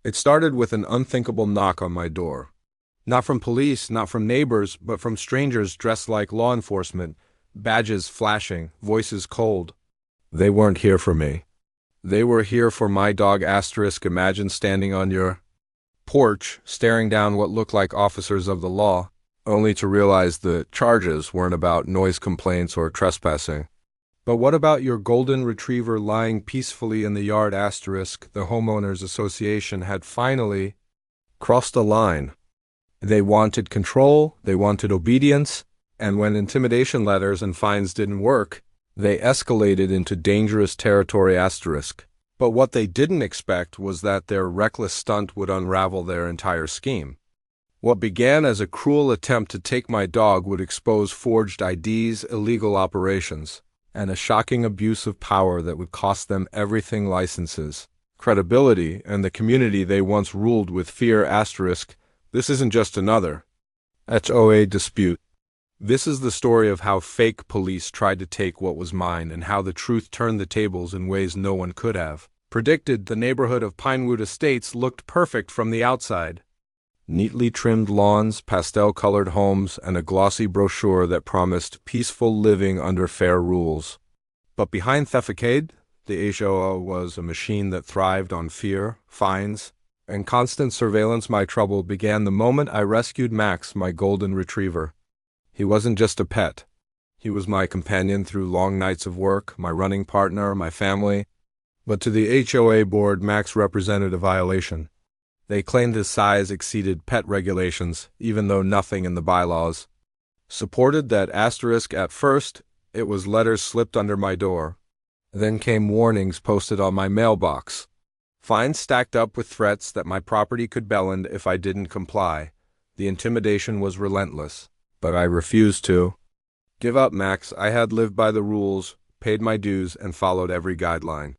It started with an unthinkable knock on my door. Not from police, not from neighbors, but from strangers dressed like law enforcement, badges flashing, voices cold. They weren't here for me. They were here for my dog Asterisk. Imagine standing on your porch, staring down what looked like officers of the law, only to realize the charges weren't about noise complaints or trespassing. But what about your golden retriever lying peacefully in the yard? Asterisk, the homeowners association had finally crossed a line. They wanted control, they wanted obedience, and when intimidation letters and fines didn't work, they escalated into dangerous territory. Asterisk. But what they didn't expect was that their reckless stunt would unravel their entire scheme. What began as a cruel attempt to take my dog would expose forged IDs, illegal operations, and a shocking abuse of power that would cost them everything: licenses, credibility, and the community they once ruled with fear. Asterisk. This isn't just another HOA dispute. This is the story of how fake police tried to take what was mine and how the truth turned the tables in ways no one could have predicted. The neighborhood of Pinewood Estates looked perfect from the outside. Neatly trimmed lawns, pastel-colored homes, and a glossy brochure that promised peaceful living under fair rules. But behind the facade, the HOA was a machine that thrived on fear, fines, and constant surveillance. My trouble began the moment I rescued Max, my golden retriever. He wasn't just a pet. He was my companion through long nights of work, my running partner, my family. But to the HOA board, Max represented a violation. They claimed his size exceeded pet regulations, even though nothing in the bylaws supported that. Asterisk. At first, it was letters slipped under my door. Then came warnings posted on my mailbox. Fines stacked up with threats that my property could be bellend if I didn't comply. The intimidation was relentless, but I refused to give up. Max. I had lived by the rules, paid my dues, and followed every guideline.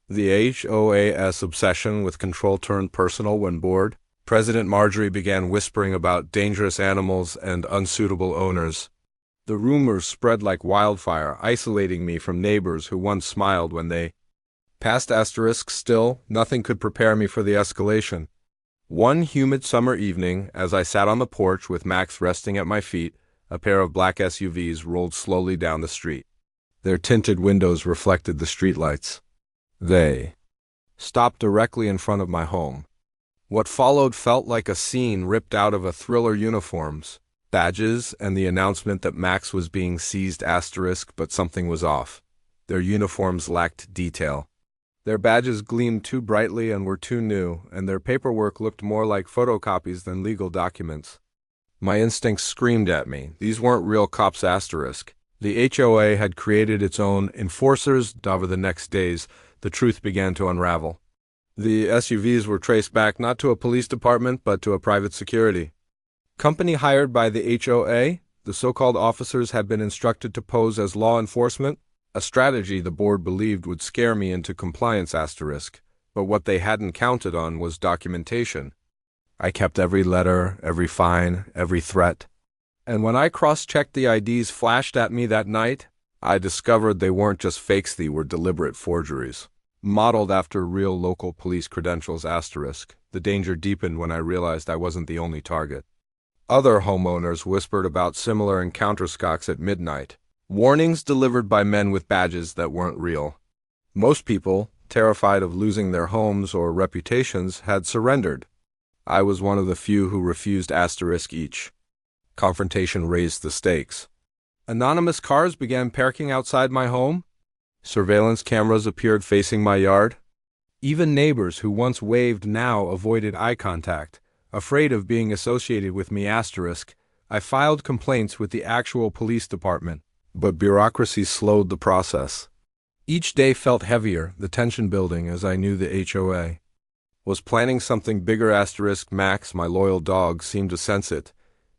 The HOA's obsession with control turned personal when board President Marjorie began whispering about dangerous animals and unsuitable owners. The rumors spread like wildfire, isolating me from neighbors who once smiled when they passed. Asterisk. Still, nothing could prepare me for the escalation. One humid summer evening, as I sat on the porch with Max resting at my feet, a pair of black SUVs rolled slowly down the street. Their tinted windows reflected the streetlights. They stopped directly in front of my home. What followed felt like a scene ripped out of a thriller: uniforms, badges, and the announcement that Max was being seized. Asterisk. But something was off. Their uniforms lacked detail. Their badges gleamed too brightly and were too new, and their paperwork looked more like photocopies than legal documents. My instincts screamed at me. These weren't real cops. Asterisk. The HOA had created its own enforcers. Over the next days, the truth began to unravel. The SUVs were traced back not to a police department, but to a private security company hired by the HOA. The so-called officers had been instructed to pose as law enforcement, a strategy the board believed would scare me into compliance. Asterisk. But what they hadn't counted on was documentation. I kept every letter, every fine, every threat. And when I cross-checked the IDs flashed at me that night, I discovered they weren't just fakes. They were deliberate forgeries, modeled after real local police credentials. Asterisk. The danger deepened when I realized I wasn't the only target. Other homeowners whispered about similar encounters at midnight, warnings delivered by men with badges that weren't real. Most people, terrified of losing their homes or reputations, had surrendered. I was one of the few who refused. Asterisk. Each confrontation raised the stakes. Anonymous cars began parking outside my home. Surveillance cameras appeared facing my yard. Even neighbors who once waved now avoided eye contact, afraid of being associated with me. Asterisk. I filed complaints with the actual police department, but bureaucracy slowed the process. Each day felt heavier, the tension building as I knew the HOA was planning something bigger. Asterisk. Max, my loyal dog, seemed to sense it.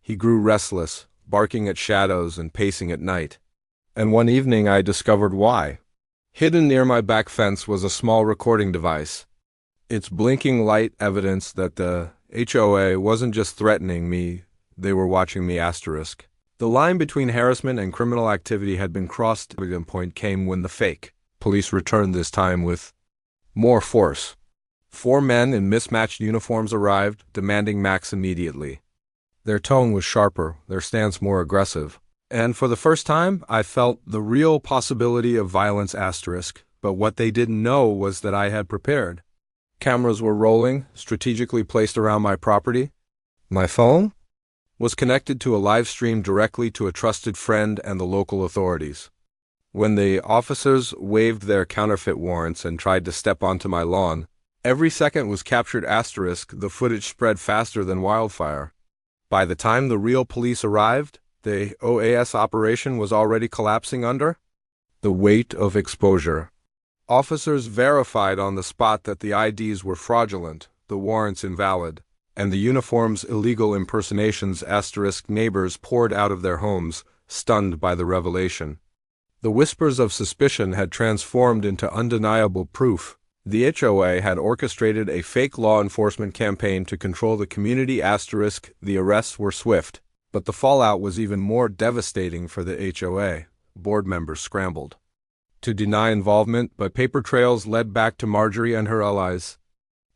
He grew restless, barking at shadows and pacing at night. And one evening I discovered why. Hidden near my back fence was a small recording device. Its blinking light evidence that the HOA wasn't just threatening me, they were watching me. Asterisk. The line between harassment and criminal activity had been crossed. The point came when the fake police returned, this time with more force. 4 men in mismatched uniforms arrived, demanding Max immediately. Their tone was sharper, their stance more aggressive. And for the first time, I felt the real possibility of violence asterisk, but what they didn't know was that I had prepared. Cameras were rolling, strategically placed around my property. My phone was connected to a live stream directly to a trusted friend and the local authorities. When the officers waved their counterfeit warrants and tried to step onto my lawn, every second was captured asterisk, the footage spread faster than wildfire. By the time the real police arrived, the OAS operation was already collapsing under the weight of exposure. Officers verified on the spot that the IDs were fraudulent, the warrants invalid, and the uniforms illegal impersonations asterisk. Neighbors poured out of their homes, stunned by the revelation. The whispers of suspicion had transformed into undeniable proof. The HOA had orchestrated a fake law enforcement campaign to control the community asterisk. The arrests were swift, but the fallout was even more devastating for the HOA. Board members scrambled to deny involvement, but paper trails led back to Marjorie and her allies.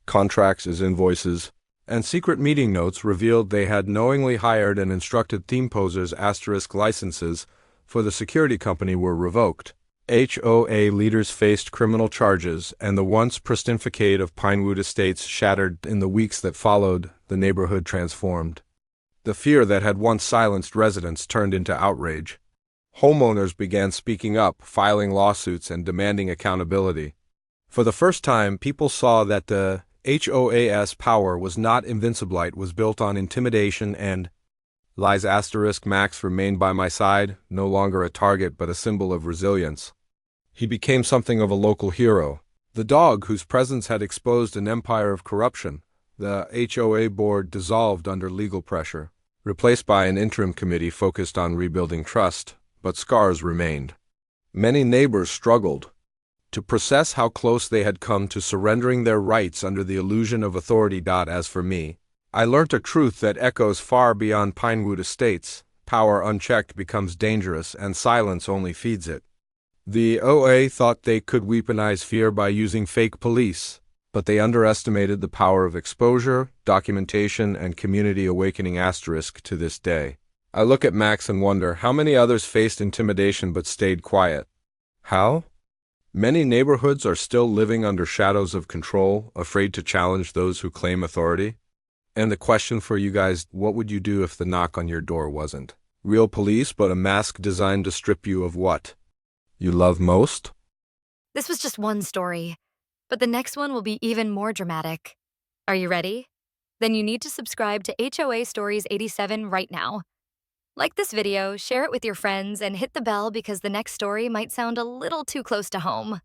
Contracts as invoices and secret meeting notes revealed they had knowingly hired and instructed theme posers asterisk. Licenses for the security company were revoked. HOA leaders faced criminal charges, and the once pristine facade of Pinewood Estates shattered. In the weeks that followed, the neighborhood transformed. The fear that had once silenced residents turned into outrage. Homeowners began speaking up, filing lawsuits, and demanding accountability. For the first time, people saw that the HOA's power was not invincible. It was built on intimidation and lies asterisk. Max remained by my side, no longer a target but a symbol of resilience. He became something of a local hero, the dog whose presence had exposed an empire of corruption. The HOA board dissolved under legal pressure, replaced by an interim committee focused on rebuilding trust, but scars remained. Many neighbors struggled to process how close they had come to surrendering their rights under the illusion of authority. As for me, I learnt a truth that echoes far beyond Pinewood Estates. Power unchecked becomes dangerous, and silence only feeds it. The OA thought they could weaponize fear by using fake police, but they underestimated the power of exposure, documentation, and community awakening asterisk. To this day, I look at Max and wonder how many others faced intimidation but stayed quiet. How? Many neighborhoods are still living under shadows of control, afraid to challenge those who claim authority. And the question for you guys, what would you do if the knock on your door wasn't real police but a mask designed to strip you of what you love most? This was just one story, but the next one will be even more dramatic. Are you ready? Then you need to subscribe to HOA Stories 87 right now. Like this video, share it with your friends, and hit the bell because the next story might sound a little too close to home.